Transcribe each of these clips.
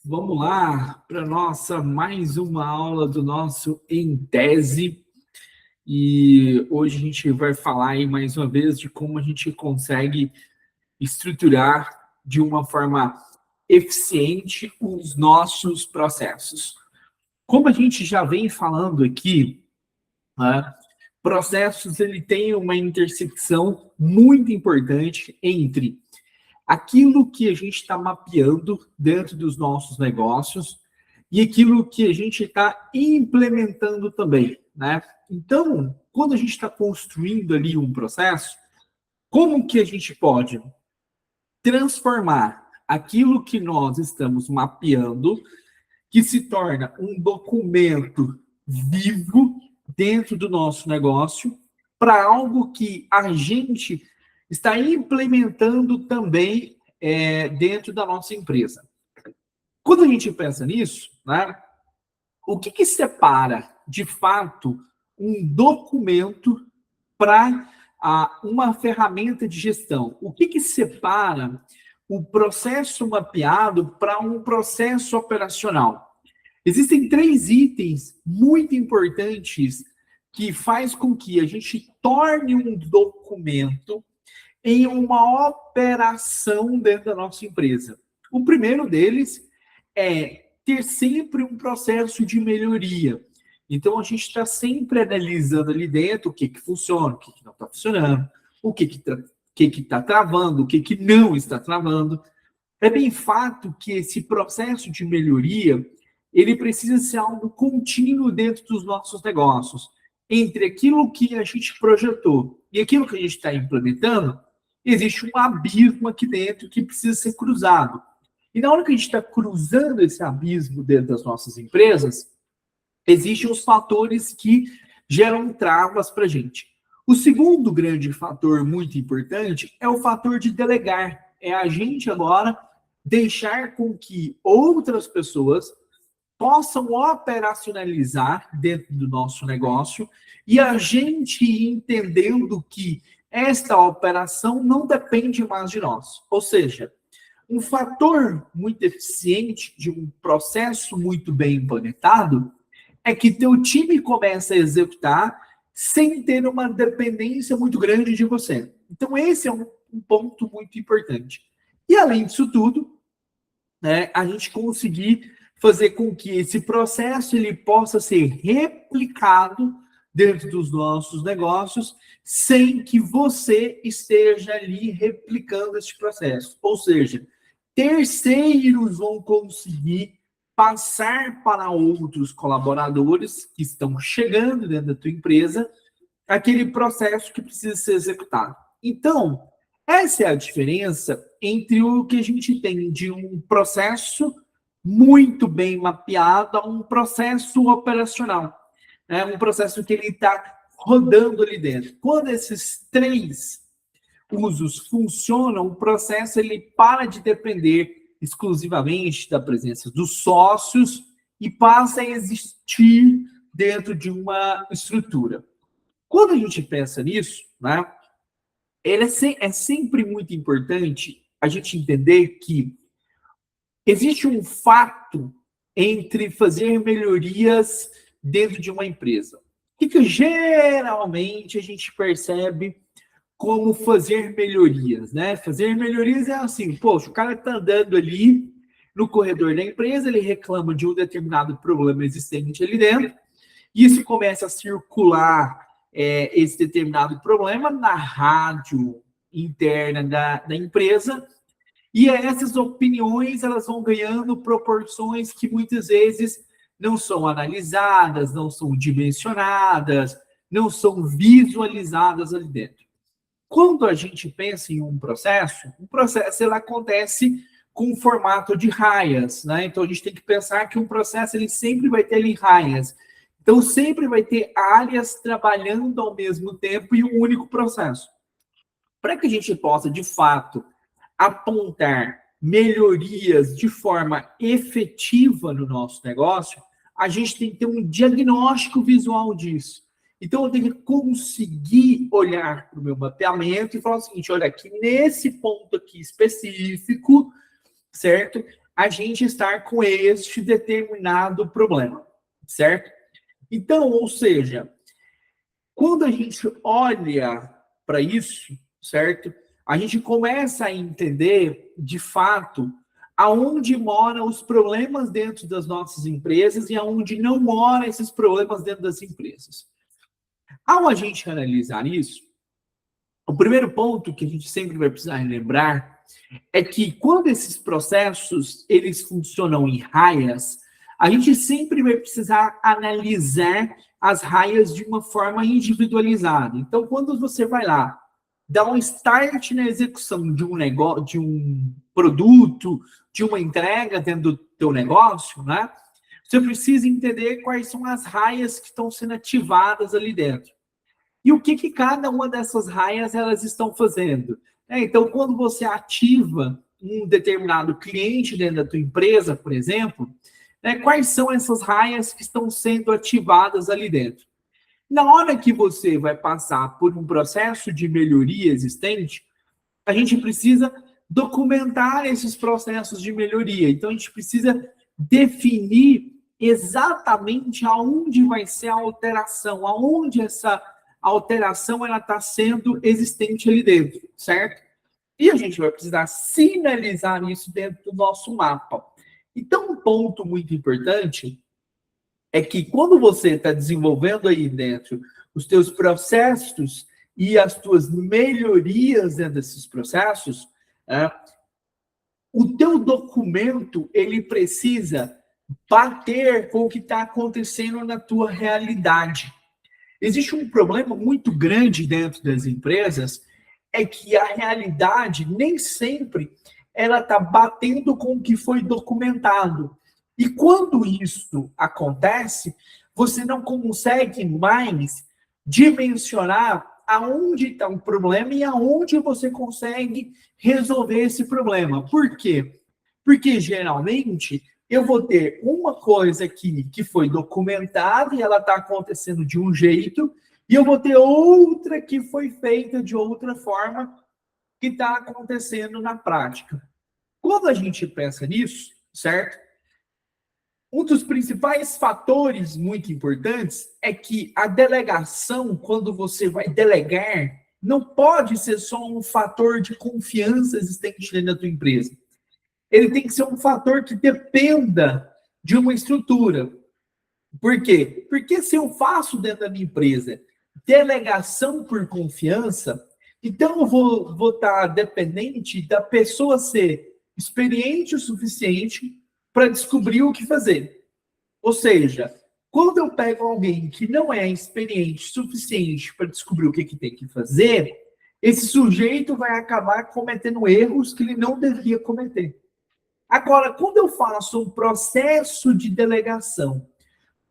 Vamos lá para nossa mais uma aula do nosso Em Tese. E hoje a gente vai falar aí mais uma vez de como a gente consegue estruturar de uma forma eficiente os nossos processos. Como a gente já vem falando aqui, né, processos ele tem uma intersecção muito importante entre aquilo que a gente está mapeando dentro dos nossos negócios e aquilo que a gente está implementando também, né? Então, quando a gente está construindo ali um processo, como que a gente pode transformar aquilo que nós estamos mapeando, que se torna um documento vivo dentro do nosso negócio, para algo que a gente está implementando também dentro da nossa empresa. Quando a gente pensa nisso, né, o que separa, de fato, um documento para uma ferramenta de gestão? O que separa o processo mapeado para um processo operacional? Existem 3 itens muito importantes que faz com que a gente torne um documento em uma operação dentro da nossa empresa. O primeiro deles é ter sempre um processo de melhoria. Então, a gente está sempre analisando ali dentro o que funciona, o que não está funcionando, o que está travando, o que não está travando. É bem fato que esse processo de melhoria, ele precisa ser algo contínuo dentro dos nossos negócios. Entre aquilo que a gente projetou e aquilo que a gente está implementando, existe um abismo aqui dentro que precisa ser cruzado. E na hora que a gente está cruzando esse abismo dentro das nossas empresas, existem os fatores que geram travas para a gente. O segundo grande fator muito importante é o fator de delegar. É a gente agora deixar com que outras pessoas possam operacionalizar dentro do nosso negócio e a gente entendendo que esta operação não depende mais de nós. Ou seja, um fator muito eficiente de um processo muito bem implementado é que teu time começa a executar sem ter uma dependência muito grande de você. Então, esse é um ponto muito importante. E, além disso tudo, né, a gente conseguir fazer com que esse processo ele possa ser replicado dentro dos nossos negócios sem que você esteja ali replicando esse processo. Ou seja, terceiros vão conseguir passar para outros colaboradores que estão chegando dentro da tua empresa aquele processo que precisa ser executado. Então, essa é a diferença entre o que a gente tem de um processo muito bem mapeado a um processo operacional. É um processo que ele está rodando ali dentro. Quando esses 3 usos funcionam, o processo ele para de depender exclusivamente da presença dos sócios e passa a existir dentro de uma estrutura. Quando a gente pensa nisso, né, é sempre muito importante a gente entender que existe um fato entre fazer melhorias dentro de uma empresa. O que geralmente a gente percebe como fazer melhorias, né? Fazer melhorias é assim, poxa, o cara está andando ali no corredor da empresa, ele reclama de um determinado problema existente ali dentro, e isso começa a circular esse determinado problema na rádio interna da empresa, e essas opiniões elas vão ganhando proporções que muitas vezes não são analisadas, não são dimensionadas, não são visualizadas ali dentro. Quando a gente pensa em um processo ele acontece com formato de raias, né? Então a gente tem que pensar que um processo ele sempre vai ter ali raias. Então sempre vai ter áreas trabalhando ao mesmo tempo em um único processo. Para que a gente possa, de fato, apontar melhorias de forma efetiva no nosso negócio, a gente tem que ter um diagnóstico visual disso. Então, eu tenho que conseguir olhar para o meu mapeamento e falar o seguinte, olha, aqui nesse ponto aqui específico, certo? a gente estar com este determinado problema, certo? Então, ou seja, quando a gente olha para isso, certo? A gente começa a entender, de fato, aonde moram os problemas dentro das nossas empresas e aonde não moram esses problemas dentro das empresas. Ao a gente analisar isso, o primeiro ponto que a gente sempre vai precisar lembrar é que quando esses processos eles funcionam em raias, a gente sempre vai precisar analisar as raias de uma forma individualizada. Então, quando você vai lá, dá um start na execução de um negócio, de um produto, de uma entrega dentro do teu negócio, né? Você precisa entender quais são as raias que estão sendo ativadas ali dentro. E o que cada uma dessas raias elas estão fazendo. Então, quando você ativa um determinado cliente dentro da tua empresa, por exemplo, quais são essas raias que estão sendo ativadas ali dentro? Na hora que você vai passar por um processo de melhoria existente, a gente precisa documentar esses processos de melhoria. Então, a gente precisa definir exatamente aonde vai ser a alteração, aonde essa alteração ela está sendo existente ali dentro, certo? E a gente vai precisar sinalizar isso dentro do nosso mapa. Então, um ponto muito importante é que quando você está desenvolvendo aí dentro os teus processos e as tuas melhorias dentro desses processos, o teu documento ele precisa bater com o que está acontecendo na tua realidade. Existe um problema muito grande dentro das empresas, é que a realidade nem sempre ela está batendo com o que foi documentado. E quando isso acontece, você não consegue mais dimensionar aonde está o problema e aonde você consegue resolver esse problema. Por quê? Porque geralmente eu vou ter uma coisa aqui que foi documentada e ela está acontecendo de um jeito, e eu vou ter outra que foi feita de outra forma que está acontecendo na prática. Quando a gente pensa nisso, certo? Um dos principais fatores muito importantes é que a delegação, quando você vai delegar, não pode ser só um fator de confiança existente dentro da tua empresa. Ele tem que ser um fator que dependa de uma estrutura. Por quê? Porque se eu faço dentro da minha empresa delegação por confiança, então eu vou estar dependente da pessoa ser experiente o suficiente para descobrir o que fazer. Ou seja, quando eu pego alguém que não é experiente o suficiente para descobrir o que tem que fazer, esse sujeito vai acabar cometendo erros que ele não deveria cometer. Agora, quando eu faço um processo de delegação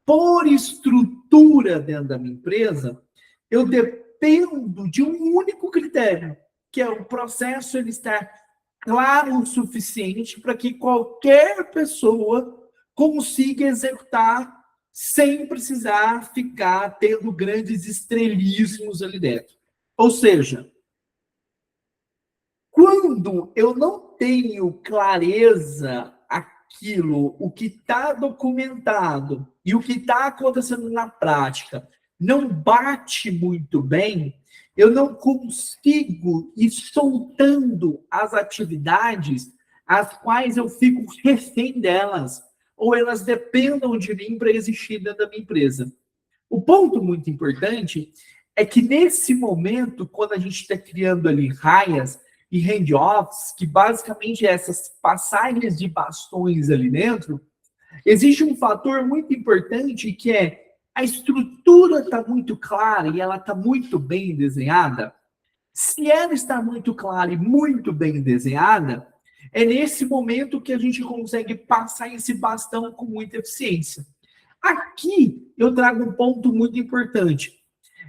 por estrutura dentro da minha empresa, eu dependo de um único critério, que é o processo ele estar claro o suficiente para que qualquer pessoa consiga executar sem precisar ficar tendo grandes estrelismos ali dentro. Ou seja, quando eu não tenho clareza aquilo, o que está documentado e o que está acontecendo na prática não bate muito bem, eu não consigo ir soltando as atividades as quais eu fico refém delas, ou elas dependam de mim para existir dentro da minha empresa. O ponto muito importante é que nesse momento, quando a gente está criando ali raias e handoffs, que basicamente é essas passagens de bastões ali dentro, existe um fator muito importante que é a estrutura está muito clara e ela está muito bem desenhada. Se ela está muito clara e muito bem desenhada, é nesse momento que a gente consegue passar esse bastão com muita eficiência. Aqui eu trago um ponto muito importante.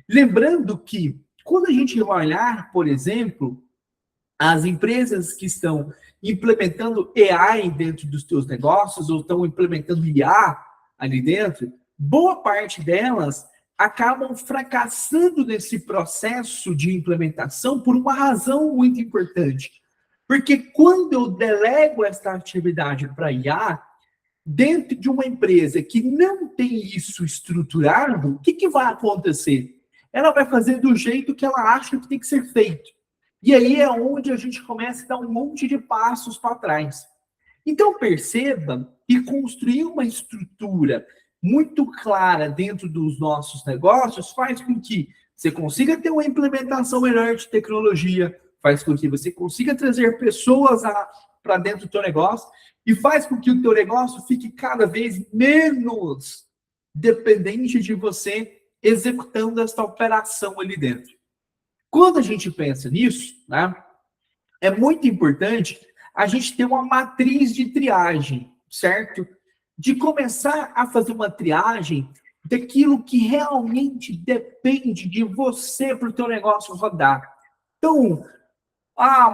Lembrando que quando a gente vai olhar, por exemplo, as empresas que estão implementando AI dentro dos seus negócios ou estão implementando IA ali dentro, boa parte delas acabam fracassando nesse processo de implementação por uma razão muito importante. Porque quando eu delego essa atividade para IA, dentro de uma empresa que não tem isso estruturado, o que vai acontecer? Ela vai fazer do jeito que ela acha que tem que ser feito. E aí é onde a gente começa a dar um monte de passos para trás. Então, perceba que construir uma estrutura muito clara dentro dos nossos negócios faz com que você consiga ter uma implementação melhor de tecnologia, faz com que você consiga trazer pessoas para dentro do teu negócio e faz com que o teu negócio fique cada vez menos dependente de você executando essa operação ali dentro. Quando a gente pensa nisso, né, é muito importante a gente ter uma matriz de triagem, certo? De começar a fazer uma triagem daquilo que realmente depende de você para o teu negócio rodar. Então,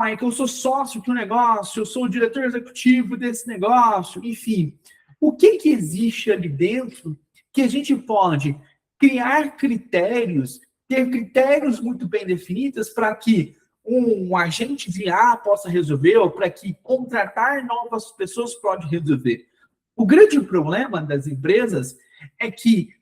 Mike, eu sou sócio do negócio, eu sou o diretor executivo desse negócio, enfim. O que existe ali dentro que a gente pode criar critérios, ter critérios muito bem definidos para que um agente de IA possa resolver ou para que contratar novas pessoas pode resolver. O grande problema das empresas é que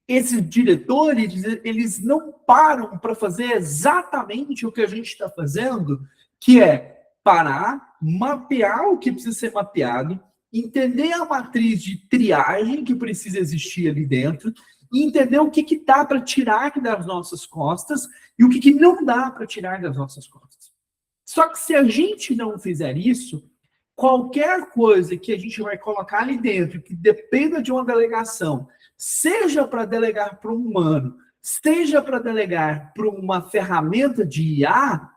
esses diretores, eles não param para fazer exatamente o que a gente está fazendo, que é parar, mapear o que precisa ser mapeado, entender a matriz de triagem que precisa existir ali dentro, e entender o que dá para tirar das nossas costas e o que não dá para tirar das nossas costas. Só que se a gente não fizer isso, qualquer coisa que a gente vai colocar ali dentro, que dependa de uma delegação, seja para delegar para um humano, seja para delegar para uma ferramenta de IA,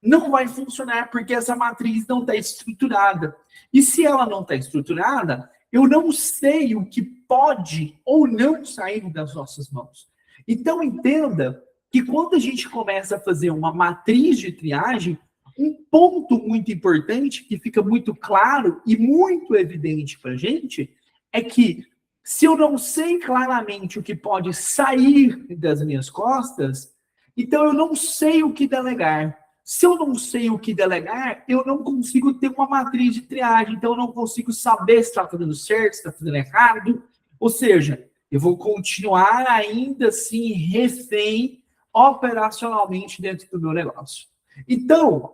não vai funcionar porque essa matriz não está estruturada. E se ela não está estruturada, eu não sei o que pode ou não sair das nossas mãos. Então, entenda que quando a gente começa a fazer uma matriz de triagem, um ponto muito importante que fica muito claro e muito evidente para a gente é que se eu não sei claramente o que pode sair das minhas costas, então eu não sei o que delegar. Se eu não sei o que delegar, eu não consigo ter uma matriz de triagem, então eu não consigo saber se está fazendo certo, se está fazendo errado. Ou seja, eu vou continuar ainda assim refém operacionalmente dentro do meu negócio. Então,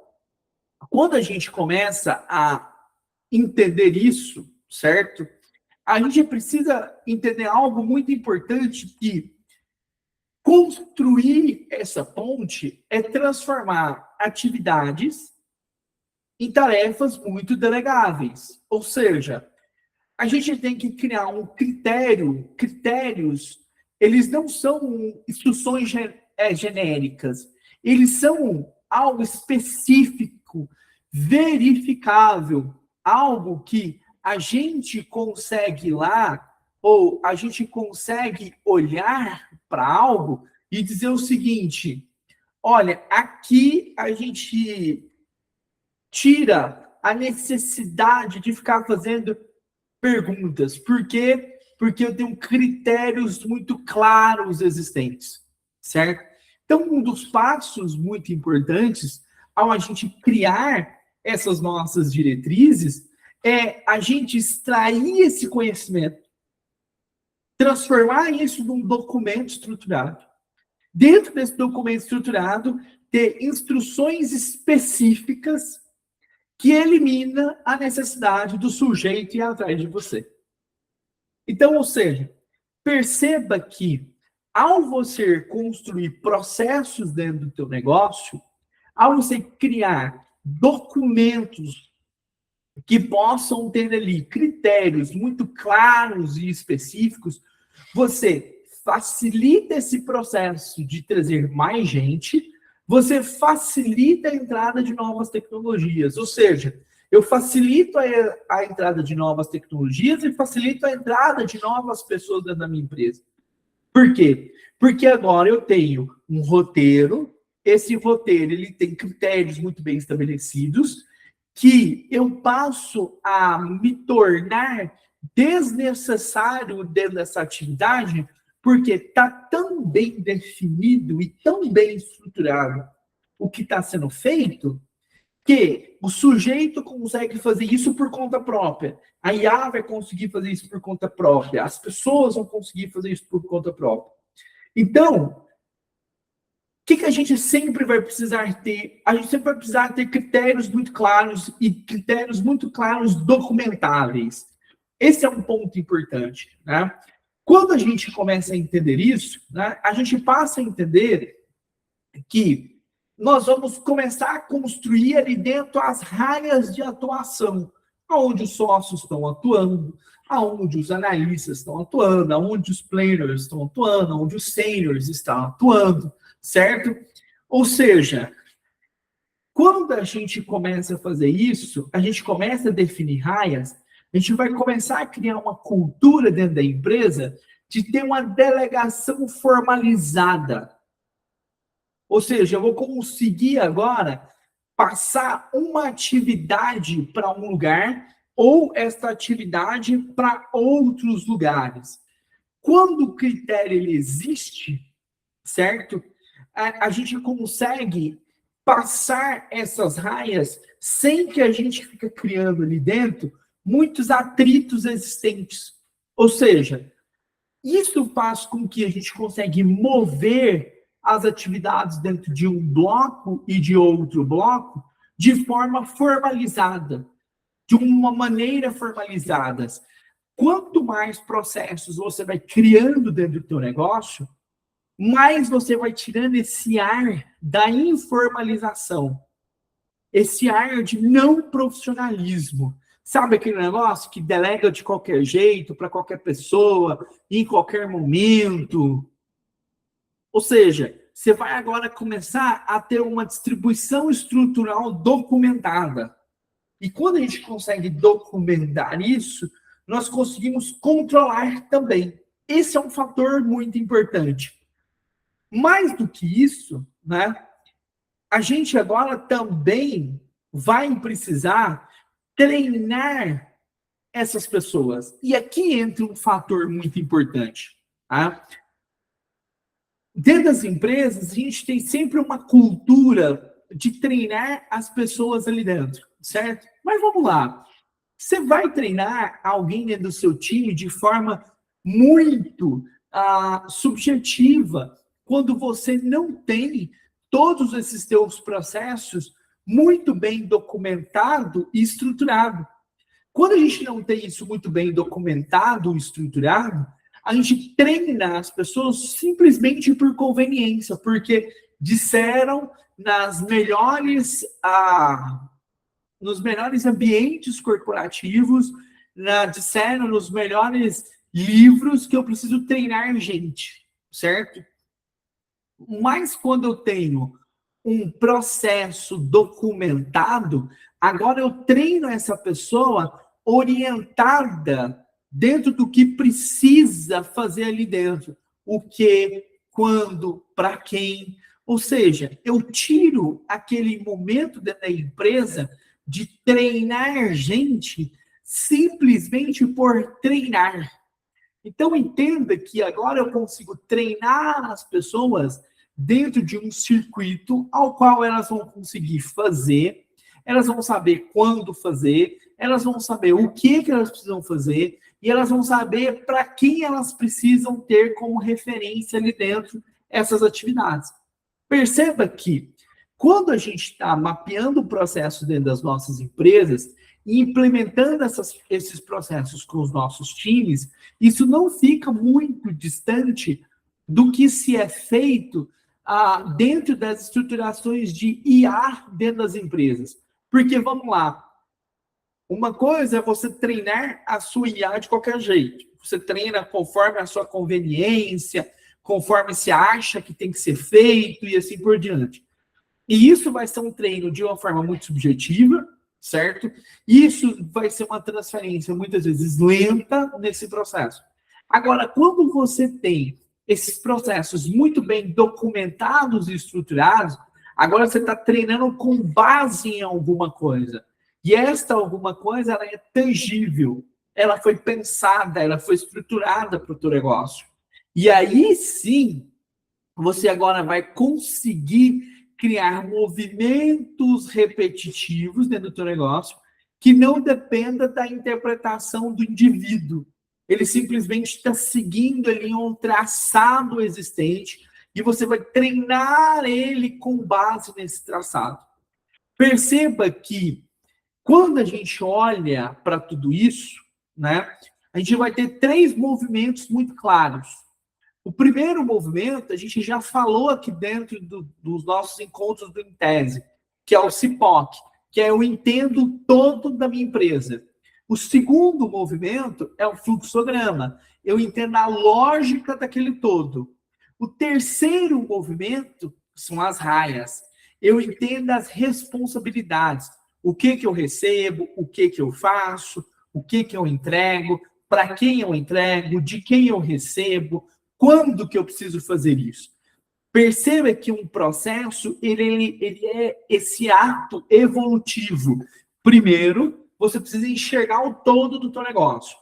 quando a gente começa a entender isso, certo? A gente precisa entender algo muito importante, que construir essa ponte é transformar atividades em tarefas muito delegáveis. Ou seja, a gente tem que criar um critérios, eles não são instruções genéricas, eles são algo específico, verificável, algo que a gente consegue ir lá, ou a gente consegue olhar para algo e dizer o seguinte: olha, aqui a gente tira a necessidade de ficar fazendo perguntas. Por quê? Porque eu tenho critérios muito claros existentes, certo? Então, um dos passos muito importantes ao a gente criar essas nossas diretrizes é a gente extrair esse conhecimento, transformar isso num documento estruturado. Dentro desse documento estruturado, ter instruções específicas que elimina a necessidade do sujeito ir atrás de você. Então, ou seja, perceba que ao você construir processos dentro do teu negócio, ao você criar documentos que possam ter ali critérios muito claros e específicos, você facilita esse processo de trazer mais gente, você facilita a entrada de novas tecnologias. Ou seja, eu facilito a entrada de novas tecnologias e facilito a entrada de novas pessoas dentro da minha empresa. Por quê? Porque agora eu tenho um roteiro, esse roteiro ele tem critérios muito bem estabelecidos, que eu passo a me tornar desnecessário dentro dessa atividade, porque está tão bem definido e tão bem estruturado o que está sendo feito, que o sujeito consegue fazer isso por conta própria, a IA vai conseguir fazer isso por conta própria, as pessoas vão conseguir fazer isso por conta própria. Então, o que a gente sempre vai precisar ter? A gente sempre vai precisar ter critérios muito claros e critérios muito claros documentáveis. Esse é um ponto importante, né? Quando a gente começa a entender isso, né, a gente passa a entender que nós vamos começar a construir ali dentro as áreas de atuação, onde os sócios estão atuando, aonde os analistas estão atuando, aonde os planners estão atuando, aonde os seniors estão atuando, certo? Ou seja, quando a gente começa a fazer isso, a gente começa a definir áreas, a gente vai começar a criar uma cultura dentro da empresa de ter uma delegação formalizada. Ou seja, eu vou conseguir agora passar uma atividade para um lugar ou esta atividade para outros lugares. Quando o critério ele existe, certo? A gente consegue passar essas raias sem que a gente fique criando ali dentro muitos atritos existentes. Ou seja, isso faz com que a gente consiga mover as atividades dentro de um bloco e de outro bloco de forma formalizada, de uma maneira formalizada. Quanto mais processos você vai criando dentro do teu negócio, mais você vai tirando esse ar da informalização, esse ar de não profissionalismo. Sabe aquele negócio que delega de qualquer jeito, para qualquer pessoa, em qualquer momento? Ou seja, você vai agora começar a ter uma distribuição estrutural documentada. E quando a gente consegue documentar isso, nós conseguimos controlar também. Esse é um fator muito importante. Mais do que isso, né, a gente agora também vai precisar treinar essas pessoas. E aqui entra um fator muito importante. Tá? Dentro das empresas, a gente tem sempre uma cultura de treinar as pessoas ali dentro, certo? Mas vamos lá. Você vai treinar alguém dentro do seu time de forma muito subjetiva, quando você não tem todos esses teus processos muito bem documentado e estruturado. Quando a gente não tem isso muito bem documentado e estruturado, a gente treina as pessoas simplesmente por conveniência, porque disseram nos melhores ambientes corporativos, disseram nos melhores livros que eu preciso treinar gente, certo? Mas quando eu tenho um processo documentado, agora eu treino essa pessoa orientada dentro do que precisa fazer ali dentro. O que, quando, para quem. Ou seja, eu tiro aquele momento dentro da empresa de treinar gente simplesmente por treinar. Então, entenda que agora eu consigo treinar as pessoas dentro de um circuito ao qual elas vão conseguir fazer, elas vão saber quando fazer, elas vão saber o que elas precisam fazer e elas vão saber para quem elas precisam ter como referência ali dentro essas atividades. Perceba que quando a gente está mapeando o processo dentro das nossas empresas e implementando esses processos com os nossos times, isso não fica muito distante do que se é feito dentro das estruturações de IA dentro das empresas. Porque, vamos lá, uma coisa é você treinar a sua IA de qualquer jeito. Você treina conforme a sua conveniência, conforme você acha que tem que ser feito e assim por diante. E isso vai ser um treino de uma forma muito subjetiva, certo? Isso vai ser uma transferência muitas vezes lenta nesse processo. Agora, quando você tem esses processos muito bem documentados e estruturados, agora você está treinando com base em alguma coisa. E esta alguma coisa, ela é tangível, ela foi pensada, ela foi estruturada para o teu negócio. E aí sim, você agora vai conseguir criar movimentos repetitivos dentro do teu negócio que não dependa da interpretação do indivíduo. Ele simplesmente está seguindo ali um traçado existente e você vai treinar ele com base nesse traçado. Perceba que quando a gente olha para tudo isso, né, a gente vai ter 3 movimentos muito claros. O primeiro movimento, a gente já falou aqui dentro dos nossos encontros do Intese, que é o CIPOC, que é eu entendo todo da minha empresa. O segundo movimento é o fluxograma, eu entendo a lógica daquele todo. O terceiro movimento são as raias, eu entendo as responsabilidades, o que eu recebo, o que eu faço, o que eu entrego, para quem eu entrego, de quem eu recebo, quando que eu preciso fazer isso. Perceba que um processo, ele é esse ato evolutivo. Primeiro, você precisa enxergar o todo do teu negócio.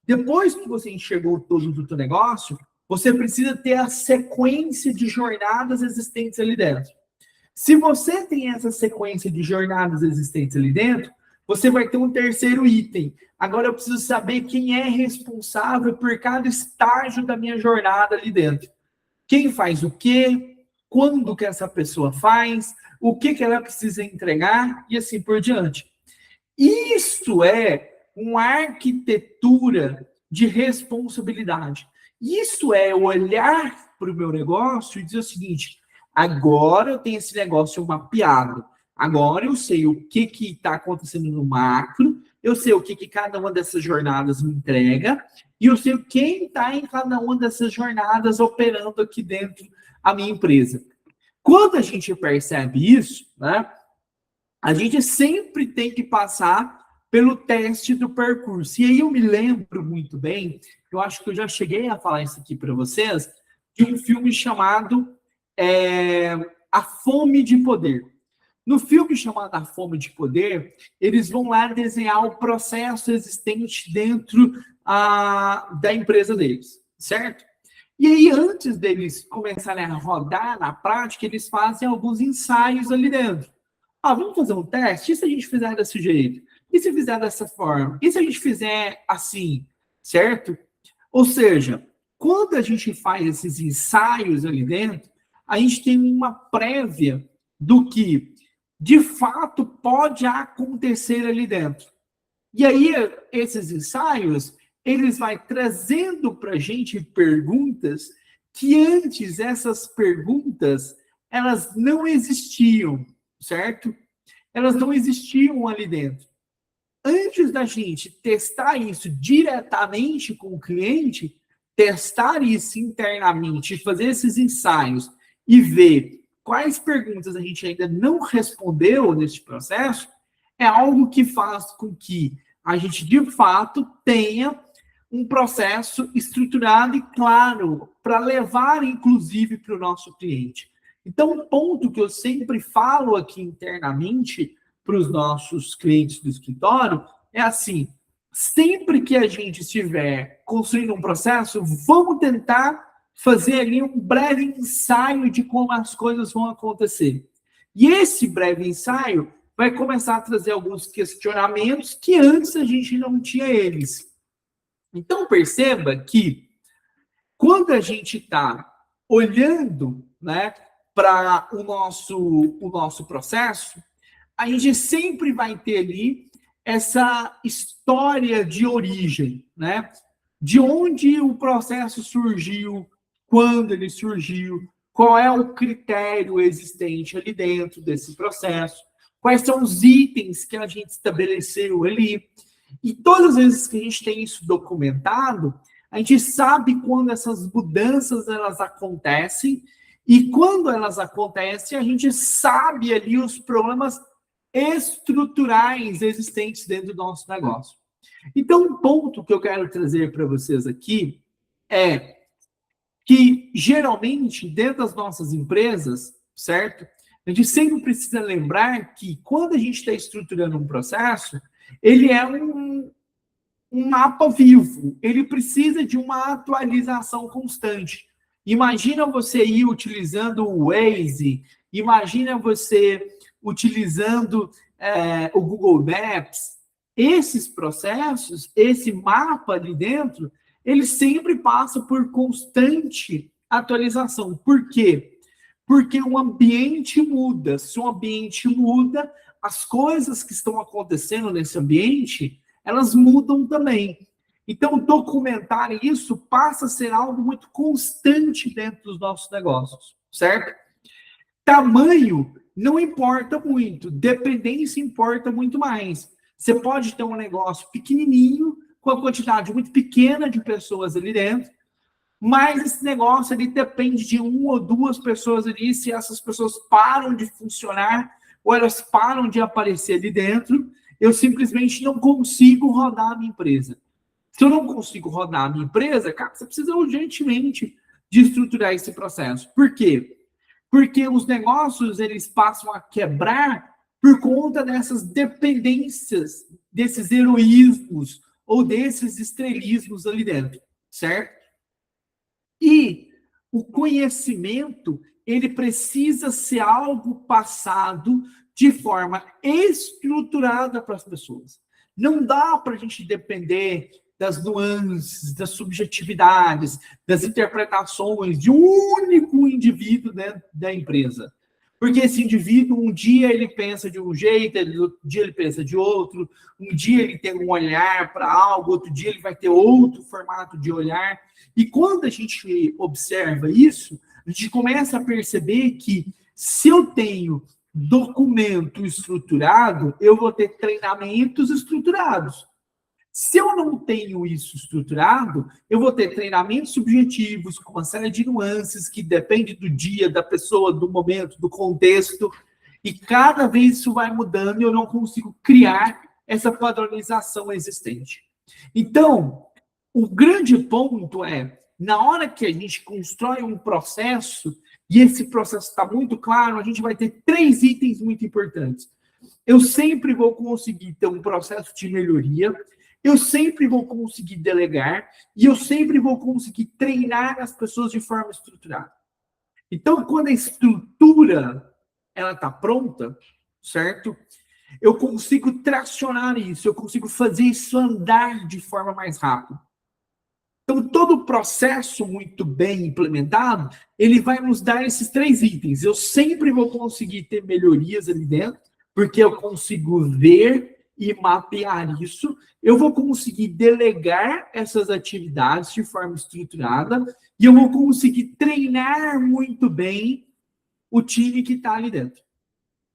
Depois que você enxergou o todo do teu negócio, você precisa ter a sequência de jornadas existentes ali dentro. Se você tem essa sequência de jornadas existentes ali dentro, você vai ter um terceiro item. Agora eu preciso saber quem é responsável por cada estágio da minha jornada ali dentro. Quem faz o quê? Quando que essa pessoa faz? O que ela precisa entregar? E assim por diante. Isso é uma arquitetura de responsabilidade. Isso é olhar para o meu negócio e dizer o seguinte: agora eu tenho esse negócio mapeado. Agora eu sei o que está acontecendo no macro, eu sei o que cada uma dessas jornadas me entrega, e eu sei quem está em cada uma dessas jornadas operando aqui dentro da minha empresa. Quando a gente percebe isso, né, a gente sempre tem que passar pelo teste do percurso. E aí eu me lembro muito bem, eu acho que eu já cheguei a falar isso aqui para vocês, de um filme chamado A Fome de Poder. No filme chamado A Fome de Poder, eles vão lá desenhar o processo existente dentro da empresa deles, certo? E aí, antes deles começarem a rodar na prática, eles fazem alguns ensaios ali dentro. Vamos fazer um teste? E se a gente fizer desse jeito? E se fizer dessa forma? E se a gente fizer assim? Certo? Ou seja, quando a gente faz esses ensaios ali dentro, a gente tem uma prévia do que, de fato, pode acontecer ali dentro. E aí, esses ensaios, eles vão trazendo para a gente perguntas que antes essas perguntas, elas não existiam, certo? Elas não existiam ali dentro. Antes da gente testar isso diretamente com o cliente, testar isso internamente, fazer esses ensaios e ver quais perguntas a gente ainda não respondeu nesse processo, é algo que faz com que a gente, de fato, tenha um processo estruturado e claro para levar, inclusive, para o nosso cliente. Então, um ponto que eu sempre falo aqui internamente para os nossos clientes do escritório é assim: sempre que a gente estiver construindo um processo, vamos tentar fazer ali um breve ensaio de como as coisas vão acontecer. E esse breve ensaio vai começar a trazer alguns questionamentos que antes a gente não tinha eles. Então, perceba que quando a gente está olhando, né, para o nosso processo, a gente sempre vai ter ali essa história de origem, né? De onde o processo surgiu, quando ele surgiu, qual é o critério existente ali dentro desse processo, quais são os itens que a gente estabeleceu ali. E todas as vezes que a gente tem isso documentado, a gente sabe quando essas mudanças elas acontecem, e quando elas acontecem, a gente sabe ali os problemas estruturais existentes dentro do nosso negócio. Então, um ponto que eu quero trazer para vocês aqui é que, geralmente, dentro das nossas empresas, certo? A gente sempre precisa lembrar que, quando a gente está estruturando um processo, ele é um mapa vivo, ele precisa de uma atualização constante. Imagina você ir utilizando o Waze imagina você utilizando o Google Maps. Esses processos, esse mapa ali dentro, ele sempre passa por constante atualização. Por quê? Porque o ambiente muda. Se o ambiente muda, as coisas que estão acontecendo nesse ambiente, elas mudam também. Então, documentar isso passa a ser algo muito constante dentro dos nossos negócios, certo? Tamanho não importa muito, dependência importa muito mais. Você pode ter um negócio pequenininho, com a quantidade muito pequena de pessoas ali dentro, mas esse negócio ali depende de 1 ou 2 pessoas ali. Se essas pessoas param de funcionar ou elas param de aparecer ali dentro, eu simplesmente não consigo rodar a minha empresa. Se eu não consigo rodar a minha empresa, cara, você precisa urgentemente de estruturar esse processo. Por quê? Porque os negócios, eles passam a quebrar por conta dessas dependências, desses heroísmos ou desses estrelismos ali dentro, certo? E o conhecimento, ele precisa ser algo passado de forma estruturada para as pessoas. Não dá para a gente depender das nuances, das subjetividades, das interpretações de um único indivíduo dentro da empresa. Porque esse indivíduo, um dia ele pensa de um jeito, outro dia ele pensa de outro, um dia ele tem um olhar para algo, outro dia ele vai ter outro formato de olhar. E quando a gente observa isso, a gente começa a perceber que se eu tenho documento estruturado, eu vou ter treinamentos estruturados. Se eu não tenho isso estruturado, eu vou ter treinamentos subjetivos com uma série de nuances que depende do dia, da pessoa, do momento, do contexto, e cada vez isso vai mudando e eu não consigo criar essa padronização existente. Então, o grande ponto é, na hora que a gente constrói um processo, e esse processo está muito claro, a gente vai ter 3 itens muito importantes. Eu sempre vou conseguir ter um processo de melhoria, eu sempre vou conseguir delegar e eu sempre vou conseguir treinar as pessoas de forma estruturada. Então, quando a estrutura ela está pronta, certo? Eu consigo tracionar isso, eu consigo fazer isso andar de forma mais rápida. Então, todo o processo muito bem implementado, ele vai nos dar esses 3 itens. Eu sempre vou conseguir ter melhorias ali dentro, porque eu consigo ver e mapear isso, eu vou conseguir delegar essas atividades de forma estruturada e eu vou conseguir treinar muito bem o time que está ali dentro.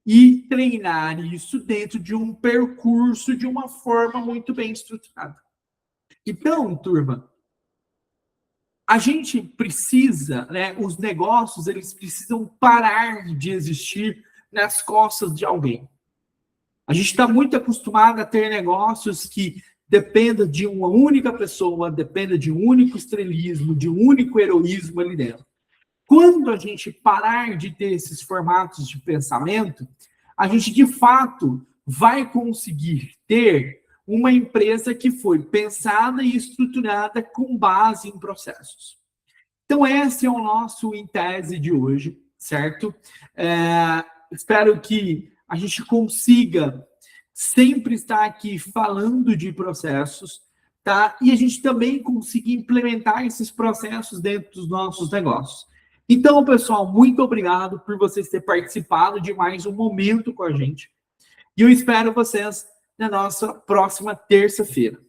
E treinar isso dentro de um percurso de uma forma muito bem estruturada. Então, turma, a gente precisa, né, os negócios, eles precisam parar de existir nas costas de alguém. A gente está muito acostumado a ter negócios que dependam de uma única pessoa, dependam de um único estrelismo, de um único heroísmo ali dentro. Quando a gente parar de ter esses formatos de pensamento, a gente, de fato, vai conseguir ter uma empresa que foi pensada e estruturada com base em processos. Então, esse é o nosso Em Tese de hoje, certo? Espero que a gente consiga sempre estar aqui falando de processos, tá? E a gente também conseguir implementar esses processos dentro dos nossos negócios. Então, pessoal, muito obrigado por vocês terem participado de mais um momento com a gente. E eu espero vocês na nossa próxima terça-feira.